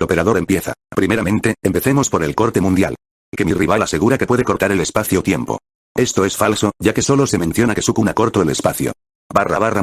Operador empieza. Primeramente, empecemos por el corte mundial. Que mi rival asegura que puede cortar el espacio-tiempo. Esto es falso, ya que solo se menciona que Sukuna cortó el espacio.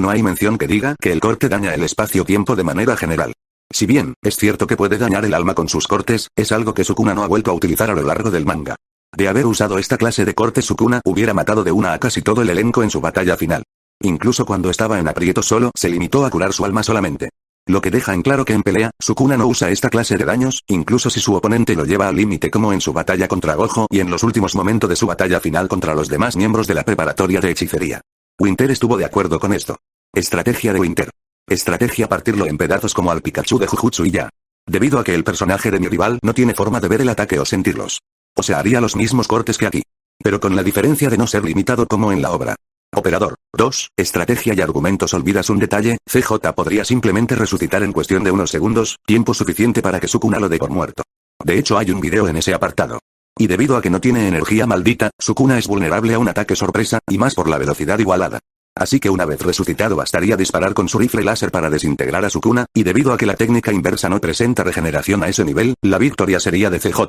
No hay mención que diga que el corte daña el espacio-tiempo de manera general. Si bien, es cierto que puede dañar el alma con sus cortes, es algo que Sukuna no ha vuelto a utilizar a lo largo del manga. De haber usado esta clase de corte, Sukuna hubiera matado de una a casi todo el elenco en su batalla final. Incluso cuando estaba en aprieto solo se limitó a curar su alma solamente. Lo que deja en claro que en pelea, Sukuna no usa esta clase de daños, incluso si su oponente lo lleva al límite como en su batalla contra Gojo y en los últimos momentos de su batalla final contra los demás miembros de la preparatoria de hechicería. Winter estuvo de acuerdo con esto. Estrategia de Winter. Estrategia: partirlo en pedazos como al Pikachu de Jujutsu y ya. Debido a que el personaje de mi rival no tiene forma de ver el ataque o sentirlos. O sea, haría los mismos cortes que aquí. Pero con la diferencia de no ser limitado como en la obra. Operador. 2. Estrategia y argumentos. Olvidas un detalle, CJ podría simplemente resucitar en cuestión de unos segundos, tiempo suficiente para que Sukuna lo dé por muerto. De hecho hay un video en ese apartado. Y debido a que no tiene energía maldita, Sukuna es vulnerable a un ataque sorpresa, y más por la velocidad igualada. Así que una vez resucitado bastaría disparar con su rifle láser para desintegrar a Sukuna, y debido a que la técnica inversa no presenta regeneración a ese nivel, la victoria sería de CJ.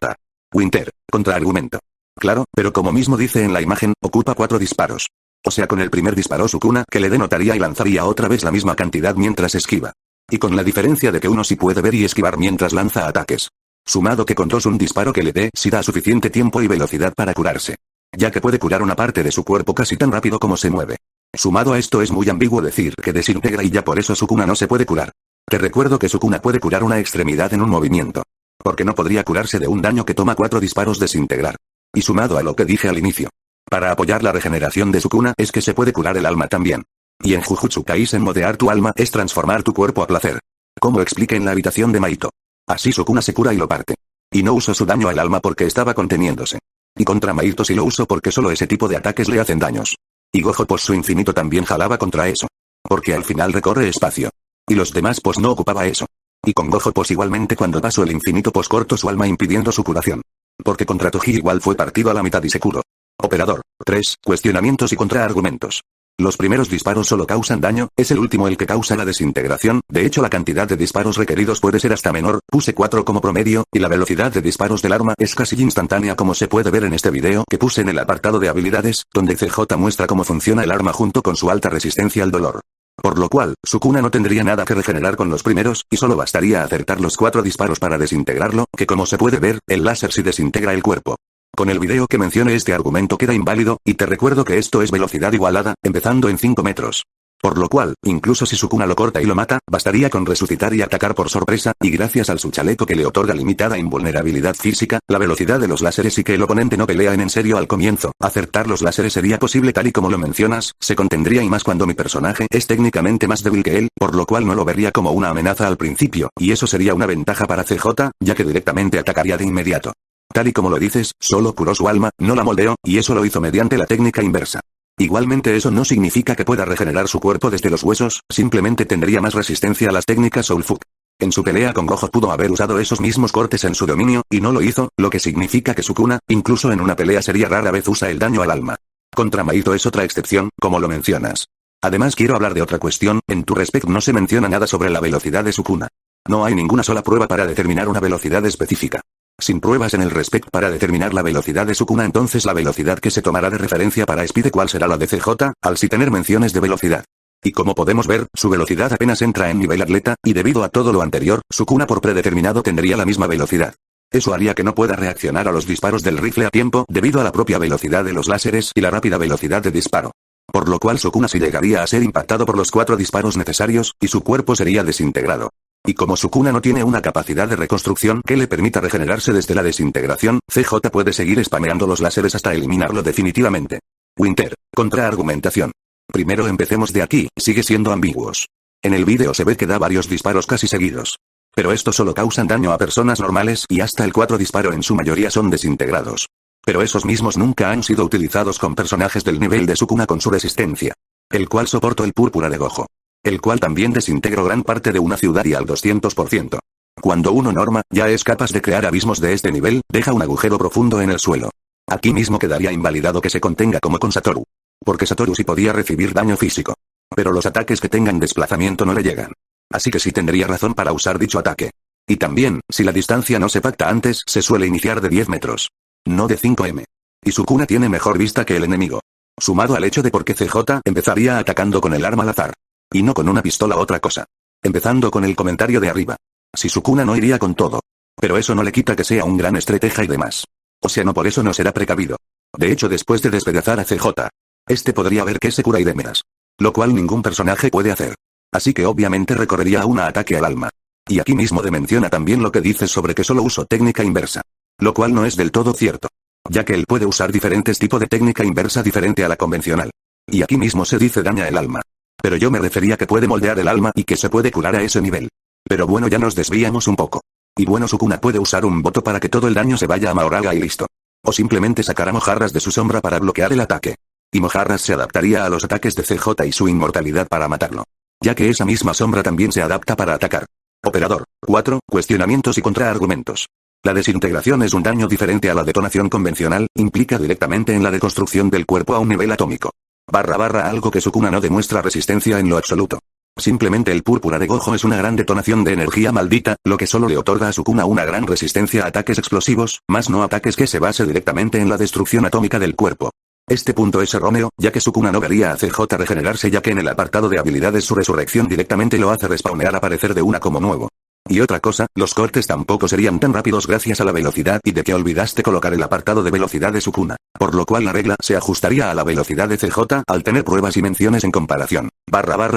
Winter. Contraargumento. Claro, pero como mismo dice en la imagen, ocupa 4 disparos. O sea, con el primer disparo Sukuna que le denotaría y lanzaría otra vez la misma cantidad mientras esquiva. Y con la diferencia de que uno sí puede ver y esquivar mientras lanza ataques. Sumado que con 2 un disparo que le dé sí da suficiente tiempo y velocidad para curarse. Ya que puede curar una parte de su cuerpo casi tan rápido como se mueve. Sumado a esto es muy ambiguo decir que desintegra y ya por eso Sukuna no se puede curar. Te recuerdo que Sukuna puede curar una extremidad en un movimiento. Porque no podría curarse de un daño que toma 4 disparos desintegrar. Y sumado a lo que dije al inicio. Para apoyar la regeneración de Sukuna es que se puede curar el alma también. Y en Jujutsu Kaisen modear tu alma es transformar tu cuerpo a placer. Como explica en la habitación de Maito. Así Sukuna se cura y lo parte. Y no usó su daño al alma porque estaba conteniéndose. Y contra Maito sí lo usó porque solo ese tipo de ataques le hacen daños. Y Gojo pues su infinito también jalaba contra eso. Porque al final recorre espacio. Y los demás pues no ocupaba eso. Y con Gojo pues igualmente cuando pasó el infinito pues cortó su alma impidiendo su curación. Porque contra Toji igual fue partido a la mitad y se curó. Operador. 3. Cuestionamientos y contraargumentos. Los primeros disparos solo causan daño, es el último el que causa la desintegración, de hecho la cantidad de disparos requeridos puede ser hasta menor, puse 4 como promedio, y la velocidad de disparos del arma es casi instantánea como se puede ver en este video que puse en el apartado de habilidades, donde CJ muestra cómo funciona el arma junto con su alta resistencia al dolor. Por lo cual, Sukuna no tendría nada que regenerar con los primeros, y solo bastaría acertar los 4 disparos para desintegrarlo, que como se puede ver, el láser sí desintegra el cuerpo. Con el video que mencione este argumento queda inválido, y te recuerdo que esto es velocidad igualada, empezando en 5 metros. Por lo cual, incluso si Sukuna lo corta y lo mata, bastaría con resucitar y atacar por sorpresa, y gracias al su chaleco que le otorga limitada invulnerabilidad física, la velocidad de los láseres y que el oponente no pelea en serio al comienzo, acertar los láseres sería posible tal y como lo mencionas, se contendría y más cuando mi personaje es técnicamente más débil que él, por lo cual no lo vería como una amenaza al principio, y eso sería una ventaja para CJ, ya que directamente atacaría de inmediato. Tal y como lo dices, solo curó su alma, no la moldeó, y eso lo hizo mediante la técnica inversa. Igualmente eso no significa que pueda regenerar su cuerpo desde los huesos, simplemente tendría más resistencia a las técnicas Soulfuck. En su pelea con Gojo pudo haber usado esos mismos cortes en su dominio, y no lo hizo, lo que significa que Sukuna, incluso en una pelea seria rara vez usa el daño al alma. Contra Maito es otra excepción, como lo mencionas. Además quiero hablar de otra cuestión, en tu respect no se menciona nada sobre la velocidad de Sukuna. No hay ninguna sola prueba para determinar una velocidad específica. Sin pruebas en el respect para determinar la velocidad de Sukuna, entonces la velocidad que se tomará de referencia para Speed cuál será la de CJ, al sí tener menciones de velocidad. Y como podemos ver, su velocidad apenas entra en nivel atleta, y debido a todo lo anterior, Sukuna por predeterminado tendría la misma velocidad. Eso haría que no pueda reaccionar a los disparos del rifle a tiempo, debido a la propia velocidad de los láseres y la rápida velocidad de disparo. Por lo cual Sukuna sí llegaría a ser impactado por los 4 disparos necesarios, y su cuerpo sería desintegrado. Y como Sukuna no tiene una capacidad de reconstrucción que le permita regenerarse desde la desintegración, CJ puede seguir spameando los láseres hasta eliminarlo definitivamente. Winter. Contraargumentación. Primero empecemos de aquí, sigue siendo ambiguos. En el vídeo se ve que da varios disparos casi seguidos. Pero estos solo causan daño a personas normales y hasta el 4 disparo en su mayoría son desintegrados. Pero esos mismos nunca han sido utilizados con personajes del nivel de Sukuna con su resistencia. El cual soportó el púrpura de Gojo. El cual también desintegró gran parte de una ciudad y al 200%. Cuando uno norma, ya es capaz de crear abismos de este nivel, deja un agujero profundo en el suelo. Aquí mismo quedaría invalidado que se contenga como con Satoru. Porque Satoru sí podía recibir daño físico. Pero los ataques que tengan desplazamiento no le llegan. Así que sí tendría razón para usar dicho ataque. Y también, si la distancia no se pacta antes, se suele iniciar de 10 metros. No de 5 m. Y Sukuna tiene mejor vista que el enemigo. Sumado al hecho de por qué CJ empezaría atacando con el arma al azar. Y no con una pistola o otra cosa. Empezando con el comentario de arriba. Si Sukuna no iría con todo. Pero eso no le quita que sea un gran estratega y demás. O sea, no por eso no será precavido. De hecho, después de despedazar a CJ, este podría ver que se cura y demás. Lo cual ningún personaje puede hacer. Así que obviamente recorrería a un ataque al alma. Y aquí mismo menciona también lo que dice sobre que solo uso técnica inversa. Lo cual no es del todo cierto. Ya que él puede usar diferentes tipos de técnica inversa diferente a la convencional. Y aquí mismo se dice daña el alma. Pero yo me refería que puede moldear el alma y que se puede curar a ese nivel. Pero bueno, ya nos desviamos un poco. Y bueno, Sukuna puede usar un voto para que todo el daño se vaya a Mahoraga y listo. O simplemente sacar a Mojarras de su sombra para bloquear el ataque. Y Mojarras se adaptaría a los ataques de CJ y su inmortalidad para matarlo. Ya que esa misma sombra también se adapta para atacar. Operador. 4. Cuestionamientos y contraargumentos. La desintegración es un daño diferente a la detonación convencional, implica directamente en la deconstrucción del cuerpo a un nivel atómico. Algo que Sukuna no demuestra resistencia en lo absoluto. Simplemente el púrpura de Gojo es una gran detonación de energía maldita, lo que solo le otorga a Sukuna una gran resistencia a ataques explosivos, más no ataques que se base directamente en la destrucción atómica del cuerpo. Este punto es erróneo, ya que Sukuna no vería a CJ regenerarse, ya que en el apartado de habilidades su resurrección directamente lo hace respawnear, aparecer de una como nuevo. Y otra cosa, los cortes tampoco serían tan rápidos gracias a la velocidad y de que olvidaste colocar el apartado de velocidad de Sukuna. Por lo cual la regla se ajustaría a la velocidad de CJ al tener pruebas y menciones en comparación.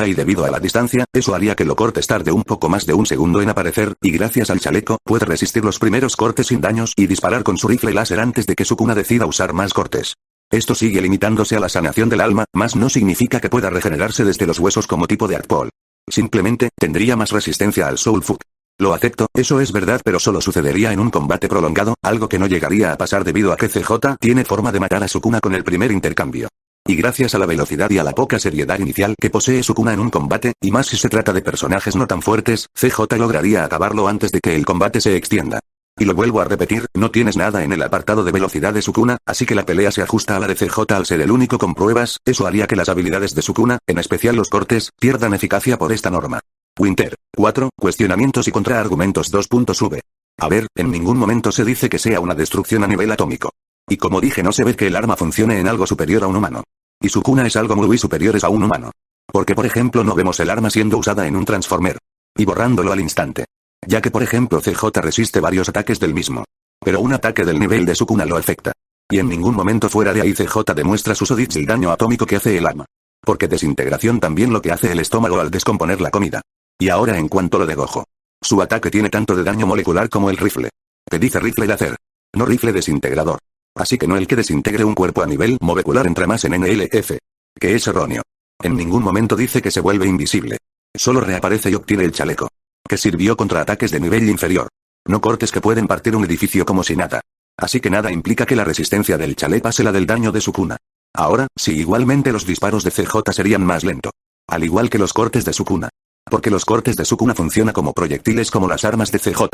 Y debido a la distancia, eso haría que los cortes tarde un poco más de un segundo en aparecer, y gracias al chaleco, puede resistir los primeros cortes sin daños y disparar con su rifle láser antes de que Sukuna decida usar más cortes. Esto sigue limitándose a la sanación del alma, más no significa que pueda regenerarse desde los huesos como tipo de Artpol. Simplemente, tendría más resistencia al Soul Fuck. Lo acepto, eso es verdad, pero solo sucedería en un combate prolongado, algo que no llegaría a pasar debido a que CJ tiene forma de matar a Sukuna con el primer intercambio. Y gracias a la velocidad y a la poca seriedad inicial que posee Sukuna en un combate, y más si se trata de personajes no tan fuertes, CJ lograría acabarlo antes de que el combate se extienda. Y lo vuelvo a repetir, no tienes nada en el apartado de velocidad de Sukuna, así que la pelea se ajusta a la de CJ al ser el único con pruebas, eso haría que las habilidades de Sukuna, en especial los cortes, pierdan eficacia por esta norma. Winter. 4. Cuestionamientos y contraargumentos. V. A ver, en ningún momento se dice que sea una destrucción a nivel atómico. Y como dije, no se ve que el arma funcione en algo superior a un humano. Y Sukuna es algo muy superior a un humano. Porque por ejemplo no vemos el arma siendo usada en un Transformer. Y borrándolo al instante. Ya que por ejemplo CJ resiste varios ataques del mismo. Pero un ataque del nivel de Sukuna lo afecta. Y en ningún momento fuera de ahí CJ demuestra su Sodich el daño atómico que hace el arma. Porque desintegración también lo que hace el estómago al descomponer la comida. Y ahora en cuanto a lo de Gojo. Su ataque tiene tanto de daño molecular como el rifle. Te dice rifle láser. No rifle desintegrador. Así que no el que desintegre un cuerpo a nivel molecular entra más en NLF. Que es erróneo. En ningún momento dice que se vuelve invisible. Solo reaparece y obtiene el chaleco. Que sirvió contra ataques de nivel inferior. No cortes que pueden partir un edificio como si nada. Así que nada implica que la resistencia del chaleco pase la del daño de Sukuna. Ahora, sí, igualmente los disparos de CJ serían más lento. Al igual que los cortes de Sukuna. Porque los cortes de Sukuna funcionan como proyectiles como las armas de CJ.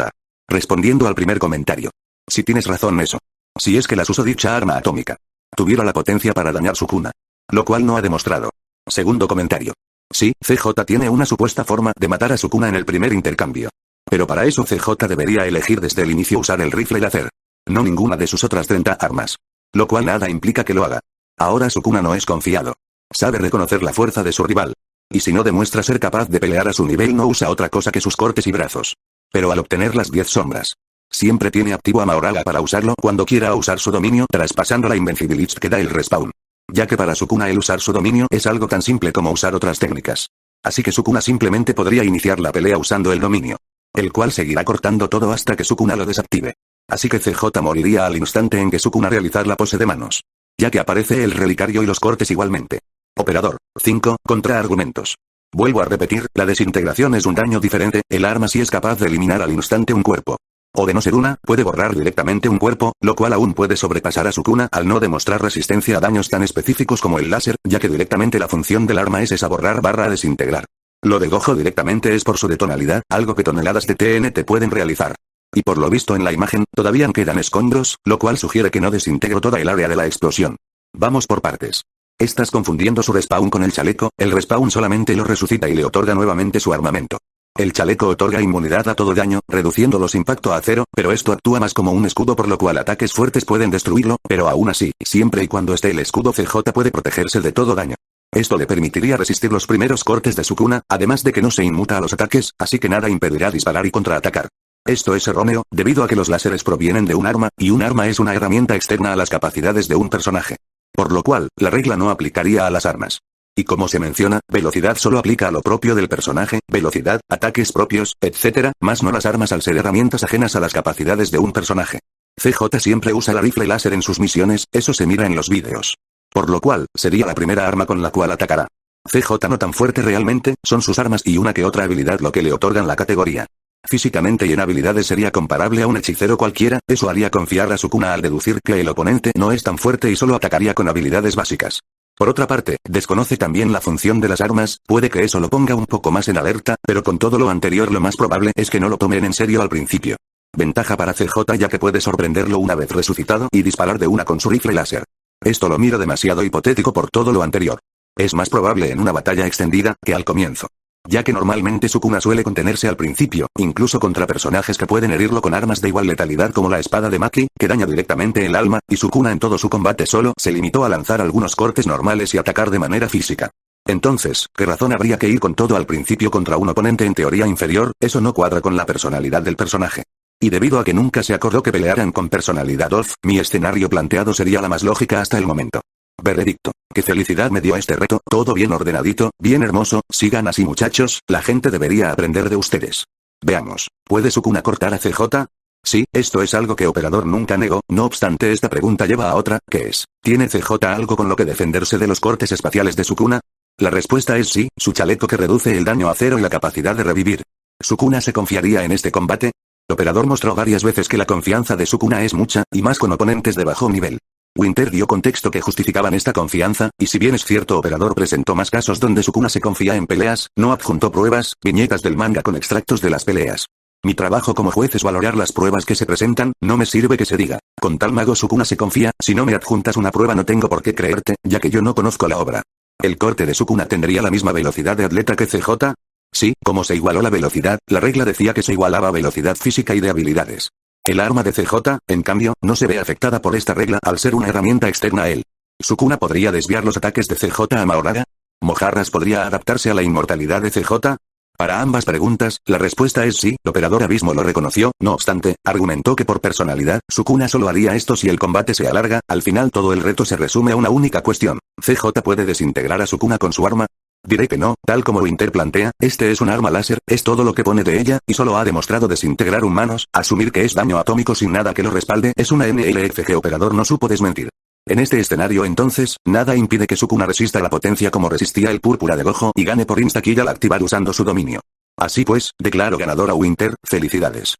Respondiendo al primer comentario. Si tienes razón eso. Si es que las usó dicha arma atómica. Tuviera la potencia para dañar Sukuna. Lo cual no ha demostrado. Segundo comentario. Sí, CJ tiene una supuesta forma de matar a Sukuna en el primer intercambio. Pero para eso CJ debería elegir desde el inicio usar el rifle láser. No ninguna de sus otras 30 armas. Lo cual nada implica que lo haga. Ahora Sukuna no es confiado. Sabe reconocer la fuerza de su rival. Y si no demuestra ser capaz de pelear a su nivel no usa otra cosa que sus cortes y brazos. Pero al obtener las 10 sombras. Siempre tiene activo a Mahoraga para usarlo cuando quiera usar su dominio traspasando la invencibilidad que da el respawn. Ya que para Sukuna el usar su dominio es algo tan simple como usar otras técnicas. Así que Sukuna simplemente podría iniciar la pelea usando el dominio. El cual seguirá cortando todo hasta que Sukuna lo desactive. Así que CJ moriría al instante en que Sukuna realizar la pose de manos. Ya que aparece el relicario y los cortes igualmente. Operador. 5. Contraargumentos. Vuelvo a repetir, la desintegración es un daño diferente, el arma sí es capaz de eliminar al instante un cuerpo. O de no ser una, puede borrar directamente un cuerpo, lo cual aún puede sobrepasar a Sukuna al no demostrar resistencia a daños tan específicos como el láser, ya que directamente la función del arma es esa borrar barra desintegrar. Lo de Gojo directamente es por su detonalidad, algo que toneladas de TNT pueden realizar. Y por lo visto en la imagen, todavía quedan escombros, lo cual sugiere que no desintegró toda el área de la explosión. Vamos por partes. Estás confundiendo su respawn con el chaleco, el respawn solamente lo resucita y le otorga nuevamente su armamento. El chaleco otorga inmunidad a todo daño, reduciendo los impactos a cero, pero esto actúa más como un escudo por lo cual ataques fuertes pueden destruirlo, pero aún así, siempre y cuando esté el escudo CJ puede protegerse de todo daño. Esto le permitiría resistir los primeros cortes de Sukuna, además de que no se inmuta a los ataques, así que nada impedirá disparar y contraatacar. Esto es erróneo, debido a que los láseres provienen de un arma, y un arma es una herramienta externa a las capacidades de un personaje. Por lo cual, la regla no aplicaría a las armas. Y como se menciona, velocidad solo aplica a lo propio del personaje, velocidad, ataques propios, etc., más no las armas al ser herramientas ajenas a las capacidades de un personaje. CJ siempre usa la rifle láser en sus misiones, eso se mira en los vídeos. Por lo cual, sería la primera arma con la cual atacará. CJ no tan fuerte realmente, son sus armas y una que otra habilidad lo que le otorgan la categoría. Físicamente y en habilidades sería comparable a un hechicero cualquiera, eso haría confiar a Sukuna al deducir que el oponente no es tan fuerte y solo atacaría con habilidades básicas. Por otra parte, desconoce también la función de las armas, puede que eso lo ponga un poco más en alerta, pero con todo lo anterior lo más probable es que no lo tomen en serio al principio. Ventaja para CJ ya que puede sorprenderlo una vez resucitado y disparar de una con su rifle láser. Esto lo miro demasiado hipotético por todo lo anterior. Es más probable en una batalla extendida que al comienzo. Ya que normalmente Sukuna suele contenerse al principio, incluso contra personajes que pueden herirlo con armas de igual letalidad como la espada de Maki, que daña directamente el alma, y Sukuna en todo su combate solo se limitó a lanzar algunos cortes normales y atacar de manera física. Entonces, ¿qué razón habría que ir con todo al principio contra un oponente en teoría inferior? Eso no cuadra con la personalidad del personaje. Y debido a que nunca se acordó que pelearan con personalidad off, mi escenario planteado sería la más lógica hasta el momento. Veredicto. Qué felicidad me dio este reto, todo bien ordenadito, bien hermoso, sigan así muchachos, la gente debería aprender de ustedes. Veamos, ¿puede Sukuna cortar a CJ? Sí, esto es algo que Operador nunca negó, no obstante esta pregunta lleva a otra, que es, ¿tiene CJ algo con lo que defenderse de los cortes espaciales de Sukuna? La respuesta es sí, su chaleco que reduce el daño a cero y la capacidad de revivir. ¿Sukuna se confiaría en este combate? Operador mostró varias veces que la confianza de Sukuna es mucha, y más con oponentes de bajo nivel. Winter dio contexto que justificaban esta confianza, y si bien es cierto Operador presentó más casos donde Sukuna se confía en peleas, no adjuntó pruebas, viñetas del manga con extractos de las peleas. Mi trabajo como juez es valorar las pruebas que se presentan, no me sirve que se diga, con tal mago Sukuna se confía, si no me adjuntas una prueba no tengo por qué creerte, ya que yo no conozco la obra. ¿El corte de Sukuna tendría la misma velocidad de atleta que CJ? Sí, como se igualó la velocidad, la regla decía que se igualaba a velocidad física y de habilidades. El arma de CJ, en cambio, no se ve afectada por esta regla al ser una herramienta externa a él. ¿Sukuna podría desviar los ataques de CJ a Mahoraga? ¿Mojarras podría adaptarse a la inmortalidad de CJ? Para ambas preguntas, la respuesta es sí, Operador Abismo lo reconoció, no obstante, argumentó que por personalidad, Sukuna solo haría esto si el combate se alarga, al final todo el reto se resume a una única cuestión, ¿CJ puede desintegrar a Sukuna con su arma? Diré que no, tal como Winter plantea, este es un arma láser, es todo lo que pone de ella, y solo ha demostrado desintegrar humanos, asumir que es daño atómico sin nada que lo respalde es una NLFG. Operador no supo desmentir. En este escenario entonces, nada impide que Sukuna resista la potencia como resistía el púrpura de Gojo y gane por insta-kill al activar usando su dominio. Así pues, declaro ganador a Winter, felicidades.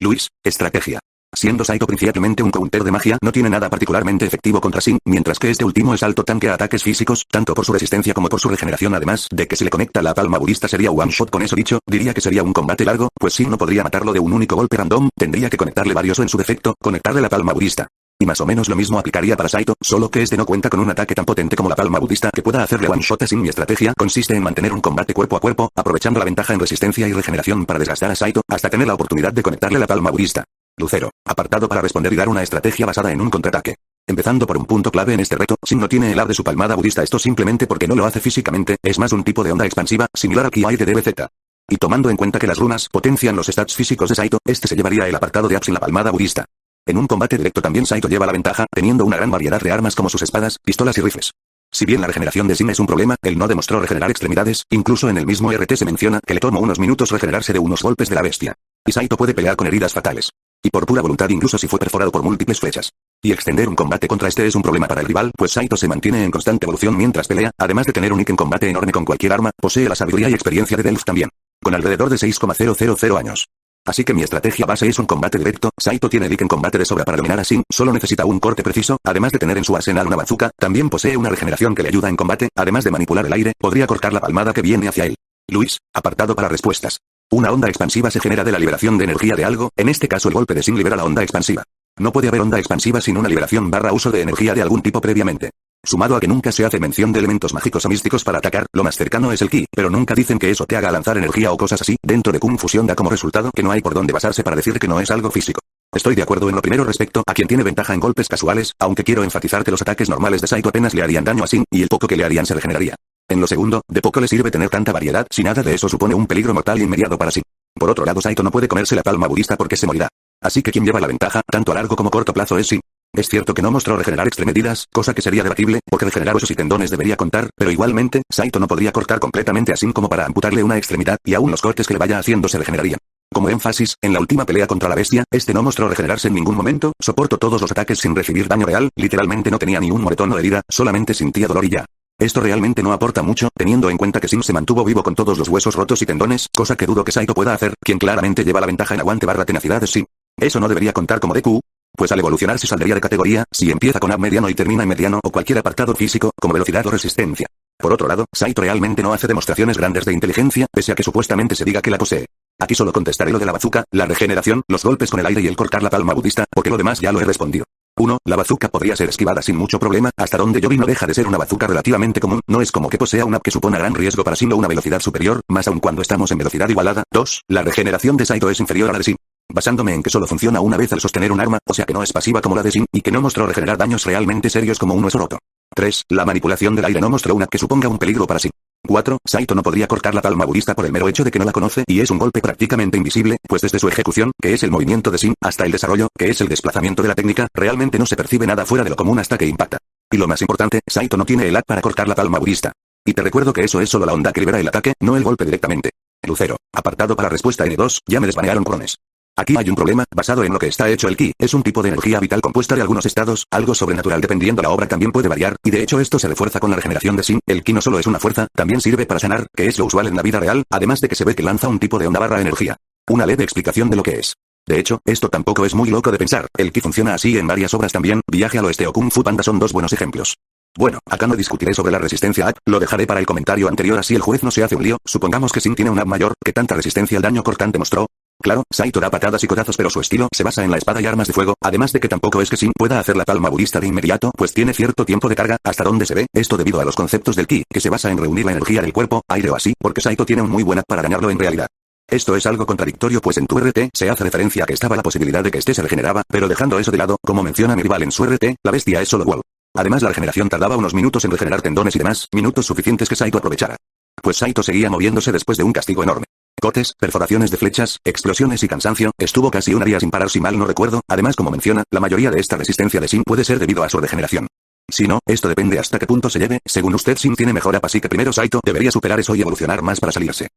Luis, estrategia. Siendo Saito principalmente un counter de magia, no tiene nada particularmente efectivo contra Sin, mientras que este último es alto tanque a ataques físicos, tanto por su resistencia como por su regeneración, además de que si le conecta la palma budista sería one shot. Con eso dicho, diría que sería un combate largo, pues Sin no podría matarlo de un único golpe random, tendría que conectarle varios o en su defecto, conectarle la palma budista. Y más o menos lo mismo aplicaría para Saito, solo que este no cuenta con un ataque tan potente como la palma budista que pueda hacerle one shot a Sin. Mi estrategia consiste en mantener un combate cuerpo a cuerpo, aprovechando la ventaja en resistencia y regeneración para desgastar a Saito, hasta tener la oportunidad de conectarle la palma budista. Lucero, apartado para responder y dar una estrategia basada en un contraataque. Empezando por un punto clave en este reto, Sin no tiene el ar de su palmada budista, esto simplemente porque no lo hace físicamente, es más un tipo de onda expansiva, similar a Ki de DBZ. Y tomando en cuenta que las runas potencian los stats físicos de Saito, este se llevaría el apartado de Abs sin la palmada budista. En un combate directo también Saito lleva la ventaja, teniendo una gran variedad de armas como sus espadas, pistolas y rifles. Si bien la regeneración de Sin es un problema, él no demostró regenerar extremidades, incluso en el mismo RT se menciona que le tomó unos minutos regenerarse de unos golpes de la bestia. Y Saito puede pelear con heridas fatales. Y por pura voluntad incluso si fue perforado por múltiples flechas. Y extender un combate contra este es un problema para el rival, pues Saito se mantiene en constante evolución mientras pelea, además de tener un nick en combate enorme con cualquier arma, posee la sabiduría y experiencia de Delph también. Con alrededor de 6,000 años. Así que mi estrategia base es un combate directo, Saito tiene nick en combate de sobra para dominar a Sin, solo necesita un corte preciso, además de tener en su arsenal una bazooka, también posee una regeneración que le ayuda en combate, además de manipular el aire, podría cortar la palmada que viene hacia él. Luis, apartado para respuestas. Una onda expansiva se genera de la liberación de energía de algo, en este caso el golpe de Sin libera la onda expansiva. No puede haber onda expansiva sin una liberación / uso de energía de algún tipo previamente. Sumado a que nunca se hace mención de elementos mágicos o místicos para atacar, lo más cercano es el ki, pero nunca dicen que eso te haga lanzar energía o cosas así. Dentro de Kung Fusión da como resultado que no hay por dónde basarse para decir que no es algo físico. Estoy de acuerdo en lo primero respecto a quien tiene ventaja en golpes casuales, aunque quiero enfatizar que los ataques normales de Saito apenas le harían daño a Sin, y el poco que le harían se regeneraría. En lo segundo, de poco le sirve tener tanta variedad si nada de eso supone un peligro mortal inmediato para Sin. Por otro lado, Saito no puede comerse la palma budista porque se morirá. Así que quien lleva la ventaja, tanto a largo como corto plazo, es Sin. Es cierto que no mostró regenerar extremedidas, cosa que sería debatible, porque regenerar huesos y tendones debería contar, pero igualmente, Saito no podría cortar completamente a Sin como para amputarle una extremidad, y aún los cortes que le vaya haciendo se regenerarían. Como énfasis, en la última pelea contra la bestia, este no mostró regenerarse en ningún momento, soportó todos los ataques sin recibir daño real, literalmente no tenía ni un moretón o herida, solamente sentía dolor y ya. Esto realmente no aporta mucho, teniendo en cuenta que Sin se mantuvo vivo con todos los huesos rotos y tendones, cosa que dudo que Saito pueda hacer, quien claramente lleva la ventaja en aguante / tenacidad es Sin. ¿Eso no debería contar como DQ? Pues al evolucionar se saldría de categoría, si empieza con AB mediano y termina en mediano o cualquier apartado físico, como velocidad o resistencia. Por otro lado, Saito realmente no hace demostraciones grandes de inteligencia, pese a que supuestamente se diga que la posee. Aquí solo contestaré lo de la bazooka, la regeneración, los golpes con el aire y el cortar la palma budista, porque lo demás ya lo he respondido. 1. La bazooka podría ser esquivada sin mucho problema, hasta donde yo vi no deja de ser una bazooka relativamente común, no es como que posea una que supone gran riesgo para Sin o una velocidad superior, más aún cuando estamos en velocidad igualada. 2. La regeneración de Saito es inferior a la de Sin. Basándome en que solo funciona una vez al sostener un arma, o sea que no es pasiva como la de Sin, y que no mostró regenerar daños realmente serios como un hueso roto. 3. La manipulación del aire no mostró una que suponga un peligro para Sin. 4. Saito no podría cortar la palma budista por el mero hecho de que no la conoce y es un golpe prácticamente invisible, pues desde su ejecución, que es el movimiento de Sin, hasta el desarrollo, que es el desplazamiento de la técnica, realmente no se percibe nada fuera de lo común hasta que impacta. Y lo más importante, Saito no tiene el ad para cortar la palma budista. Y te recuerdo que eso es solo la onda que libera el ataque, no el golpe directamente. Lucero. Apartado para respuesta N2, ya me desbanearon corones. Aquí hay un problema, basado en lo que está hecho el ki, es un tipo de energía vital compuesta de algunos estados, algo sobrenatural dependiendo la obra también puede variar, y de hecho esto se refuerza con la regeneración de Sin, el ki no solo es una fuerza, también sirve para sanar, que es lo usual en la vida real, además de que se ve que lanza un tipo de onda / energía. Una leve explicación de lo que es. De hecho, esto tampoco es muy loco de pensar, el ki funciona así en varias obras también, Viaje al Oeste o Kung Fu Panda son dos buenos ejemplos. Bueno, acá no discutiré sobre la resistencia a, lo dejaré para el comentario anterior así el juez no se hace un lío, supongamos que Sin tiene un ab mayor, que tanta resistencia al daño cortante mostró. Claro, Saito da patadas y codazos pero su estilo se basa en la espada y armas de fuego, además de que tampoco es que Sin pueda hacer la palma budista de inmediato, pues tiene cierto tiempo de carga, hasta donde se ve, esto debido a los conceptos del ki, que se basa en reunir la energía del cuerpo, aire o así, porque Saito tiene un muy buen ad para dañarlo en realidad. Esto es algo contradictorio pues en tu RT se hace referencia a que estaba la posibilidad de que este se regeneraba, pero dejando eso de lado, como menciona mi rival en su RT, la bestia es solo wall. Además la regeneración tardaba unos minutos en regenerar tendones y demás, minutos suficientes que Saito aprovechara. Pues Saito seguía moviéndose después de un castigo enorme. Cortes, perforaciones de flechas, explosiones y cansancio, estuvo casi una día sin parar si mal no recuerdo, además como menciona, la mayoría de esta resistencia de Sin puede ser debido a su regeneración. Si no, esto depende hasta qué punto se lleve, según usted Sin tiene mejor AP así que primero Saito debería superar eso y evolucionar más para salirse.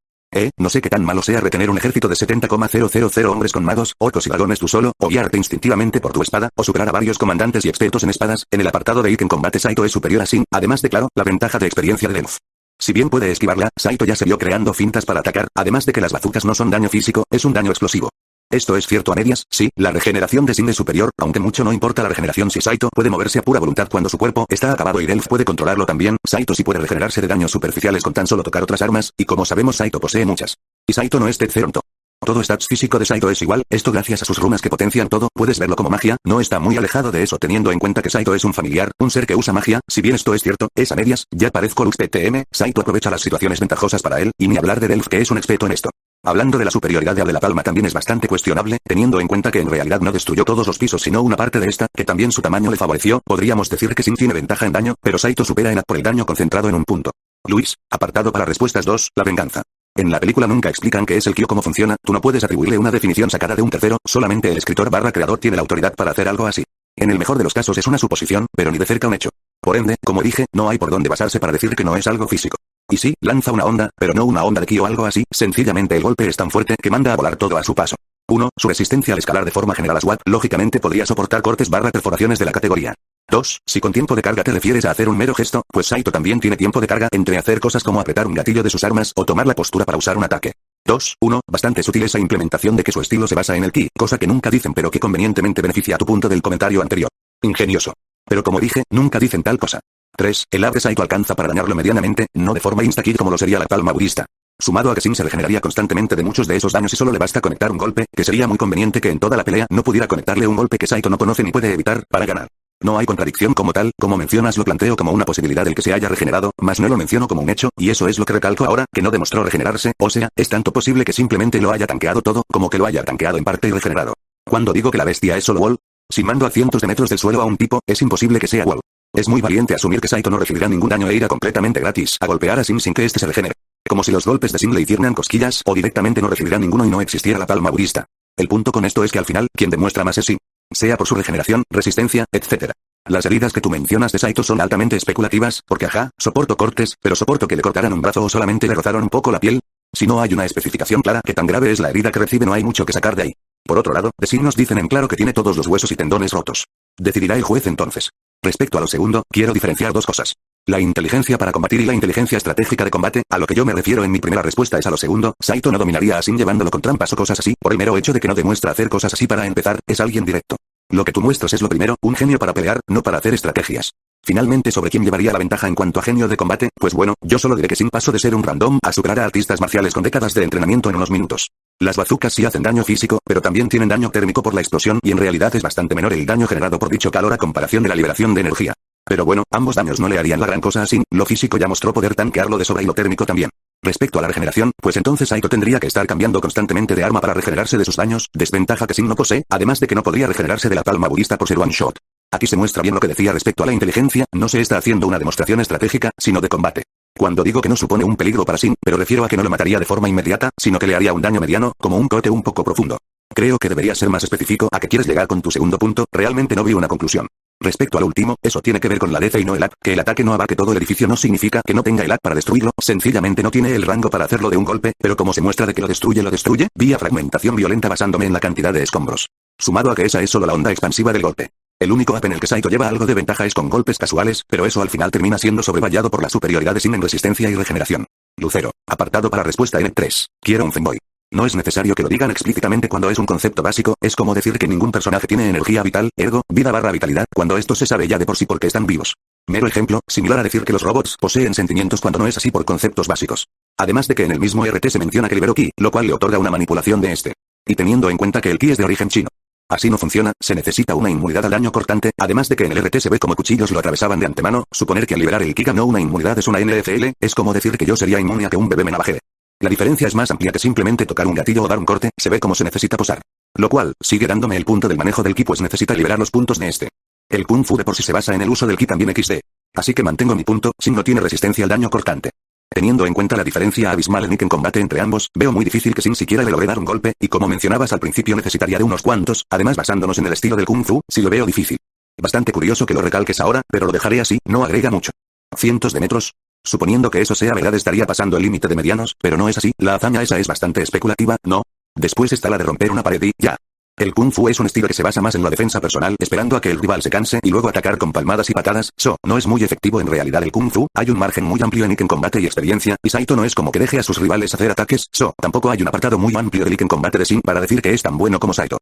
No sé qué tan malo sea retener un ejército de 70,000 hombres con magos, orcos y dragones tú solo, o guiarte instintivamente por tu espada, o superar a varios comandantes y expertos en espadas, en el apartado de ítem combate Saito es superior a Sin, además de claro, la ventaja de experiencia de Delph. Si bien puede esquivarla, Saito ya se vio creando fintas para atacar, además de que las bazucas no son daño físico, es un daño explosivo. Esto es cierto a medias, sí, la regeneración de Sin es superior, aunque mucho no importa la regeneración si Saito puede moverse a pura voluntad cuando su cuerpo está acabado y Delph puede controlarlo también, Saito sí puede regenerarse de daños superficiales con tan solo tocar otras armas, y como sabemos Saito posee muchas. Y Saito no es Tetzeronto. Todo stats físico de Saito es igual, esto gracias a sus runas que potencian todo, puedes verlo como magia, no está muy alejado de eso teniendo en cuenta que Saito es un familiar, un ser que usa magia, si bien esto es cierto, es a medias, ya parezco Lux PTM, Saito aprovecha las situaciones ventajosas para él, y ni hablar de Delph que es un experto en esto. Hablando de la superioridad de la Palma también es bastante cuestionable, teniendo en cuenta que en realidad no destruyó todos los pisos sino una parte de esta, que también su tamaño le favoreció, podríamos decir que Sin tiene ventaja en daño, pero Saito supera en ad por el daño concentrado en un punto. Luis, apartado para respuestas 2, la venganza. En la película nunca explican qué es el Kyo cómo funciona, tú no puedes atribuirle una definición sacada de un tercero, solamente el escritor / creador tiene la autoridad para hacer algo así. En el mejor de los casos es una suposición, pero ni de cerca un hecho. Por ende, como dije, no hay por dónde basarse para decir que no es algo físico. Y sí, lanza una onda, pero no una onda de ki o algo así, sencillamente el golpe es tan fuerte que manda a volar todo a su paso. 1. Su resistencia al escalar de forma general a SWAT, lógicamente podría soportar cortes / perforaciones de la categoría. 2. Si con tiempo de carga te refieres a hacer un mero gesto, pues Saito también tiene tiempo de carga entre hacer cosas como apretar un gatillo de sus armas o tomar la postura para usar un ataque. 2. 1. Bastante sutil esa implementación de que su estilo se basa en el ki, cosa que nunca dicen pero que convenientemente beneficia a tu punto del comentario anterior. Ingenioso. Pero como dije, nunca dicen tal cosa. 3. El ab de Saito alcanza para dañarlo medianamente, no de forma insta-kill como lo sería la palma budista. Sumado a que Sin se regeneraría constantemente de muchos de esos daños y solo le basta conectar un golpe, que sería muy conveniente que en toda la pelea no pudiera conectarle un golpe que Saito no conoce ni puede evitar, para ganar. No hay contradicción como tal, como mencionas lo planteo como una posibilidad el que se haya regenerado, mas no lo menciono como un hecho, y eso es lo que recalco ahora, que no demostró regenerarse, o sea, es tanto posible que simplemente lo haya tanqueado todo, como que lo haya tanqueado en parte y regenerado. Cuando digo que la bestia es solo Wall, si mando a cientos de metros del suelo a un tipo, es imposible que sea Wall. Es muy valiente asumir que Saito no recibirá ningún daño e irá completamente gratis a golpear a Sin sin que este se regenere. Como si los golpes de Sin le hicieran cosquillas, o directamente no recibirá ninguno y no existiera la palma budista. El punto con esto es que al final, quien demuestra más es Sin. Sea por su regeneración, resistencia, etc. Las heridas que tú mencionas de Saito son altamente especulativas, porque soporto cortes, pero soporto que le cortaran un brazo o solamente le rozaron un poco la piel. Si no hay una especificación clara que tan grave es la herida que recibe, no hay mucho que sacar de ahí. Por otro lado, de Sin nos dicen en claro que tiene todos los huesos y tendones rotos. Decidirá el juez entonces. Respecto a lo segundo, quiero diferenciar dos cosas. La inteligencia para combatir y la inteligencia estratégica de combate. A lo que yo me refiero en mi primera respuesta es a lo segundo. Saito no dominaría a Sin llevándolo con trampas o cosas así, por el mero hecho de que no demuestra hacer cosas así. Para empezar, es alguien directo. Lo que tú muestras es lo primero, un genio para pelear, no para hacer estrategias. Finalmente, sobre quién llevaría la ventaja en cuanto a genio de combate, pues bueno, yo solo diré que Sin pasó de ser un random a superar a artistas marciales con décadas de entrenamiento en unos minutos. Las bazucas sí hacen daño físico, pero también tienen daño térmico por la explosión y en realidad es bastante menor el daño generado por dicho calor a comparación de la liberación de energía. Pero bueno, ambos daños no le harían la gran cosa a Sin, lo físico ya mostró poder tanquearlo de sobra y lo térmico también. Respecto a la regeneración, pues entonces Saito tendría que estar cambiando constantemente de arma para regenerarse de sus daños, desventaja que Sin no posee, además de que no podría regenerarse de la palma budista por ser one shot. Aquí se muestra bien lo que decía respecto a la inteligencia, no se está haciendo una demostración estratégica, sino de combate. Cuando digo que no supone un peligro para Sin, pero refiero a que no lo mataría de forma inmediata, sino que le haría un daño mediano, como un corte un poco profundo. Creo que debería ser más específico a qué quieres llegar con tu segundo punto, realmente no vi una conclusión. Respecto al último, eso tiene que ver con la DC y no el AP, que el ataque no abarque todo el edificio no significa que no tenga el AP para destruirlo, sencillamente no tiene el rango para hacerlo de un golpe, pero como se muestra de que lo destruye, vía fragmentación violenta basándome en la cantidad de escombros. Sumado a que esa es solo la onda expansiva del golpe. El único AP en el que Saito lleva algo de ventaja es con golpes casuales, pero eso al final termina siendo sobrevallado por la superioridad de Sin en resistencia y regeneración. Lucero, apartado para respuesta N3, quiero un femboy. No es necesario que lo digan explícitamente cuando es un concepto básico, es como decir que ningún personaje tiene energía vital, ergo, vida/vitalidad, cuando esto se sabe ya de por sí porque están vivos. Mero ejemplo, similar a decir que los robots poseen sentimientos cuando no es así por conceptos básicos. Además de que en el mismo RT se menciona que liberó ki, lo cual le otorga una manipulación de este. Y teniendo en cuenta que el ki es de origen chino. Así no funciona, se necesita una inmunidad al daño cortante, además de que en el RT se ve como cuchillos lo atravesaban de antemano, suponer que al liberar el ki ganó una inmunidad es una NFL, es como decir que yo sería inmune a que un bebé me navajee. La diferencia es más amplia que simplemente tocar un gatillo o dar un corte, se ve como se necesita posar. Lo cual, sigue dándome el punto del manejo del ki pues necesita liberar los puntos de este. El Kung Fu de por sí se basa en el uso del ki también XD. Así que mantengo mi punto, Sin no tiene resistencia al daño cortante. Teniendo en cuenta la diferencia abismal en combate entre ambos, veo muy difícil que Sin siquiera le logre dar un golpe, y como mencionabas al principio necesitaría de unos cuantos, además basándonos en el estilo del Kung Fu, sí lo veo difícil. Bastante curioso que lo recalques ahora, pero lo dejaré así, no agrega mucho. Cientos de metros. Suponiendo que eso sea verdad estaría pasando el límite de medianos, pero no es así, la hazaña esa es bastante especulativa, ¿no? Después está la de romper una pared y, ya. El Kung Fu es un estilo que se basa más en la defensa personal, esperando a que el rival se canse y luego atacar con palmadas y patadas, no es muy efectivo en realidad el Kung Fu, hay un margen muy amplio en combate y experiencia, y Saito no es como que deje a sus rivales hacer ataques, tampoco hay un apartado muy amplio del combate de Sin para decir que es tan bueno como Saito.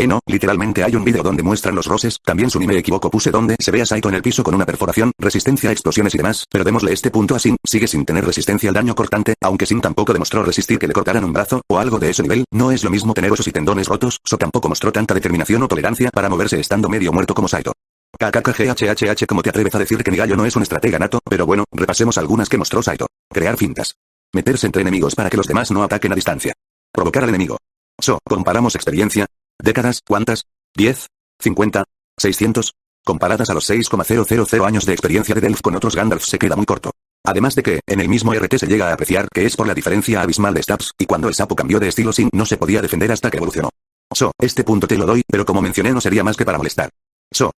No, literalmente hay un vídeo donde muestran los roses, también si me equivoco puse donde se ve a Saito en el piso con una perforación, resistencia a explosiones y demás, pero démosle este punto a Sin, sigue sin tener resistencia al daño cortante, aunque Sin tampoco demostró resistir que le cortaran un brazo, o algo de ese nivel, no es lo mismo tener osos y tendones rotos, tampoco mostró tanta determinación o tolerancia para moverse estando medio muerto como Saito. KKKGHHH como te atreves a decir que Migallo no es un estratega nato, pero bueno, repasemos algunas que mostró Saito. Crear fintas. Meterse entre enemigos para que los demás no ataquen a distancia. Provocar al enemigo. Comparamos experiencia. Décadas, ¿cuántas? ¿10? ¿50? ¿600? Comparadas a los 6,000 años de experiencia de Delph con otros Gandalf se queda muy corto. Además de que, en el mismo RT se llega a apreciar que es por la diferencia abismal de stats, y cuando el sapo cambió de estilo Sin no se podía defender hasta que evolucionó. Este punto te lo doy, pero como mencioné no sería más que para molestar.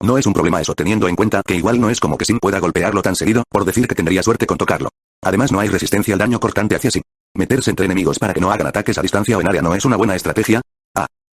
No es un problema eso teniendo en cuenta que igual no es como que Sin pueda golpearlo tan seguido, por decir que tendría suerte con tocarlo. Además no hay resistencia al daño cortante hacia Sin. Meterse entre enemigos para que no hagan ataques a distancia o en área no es una buena estrategia.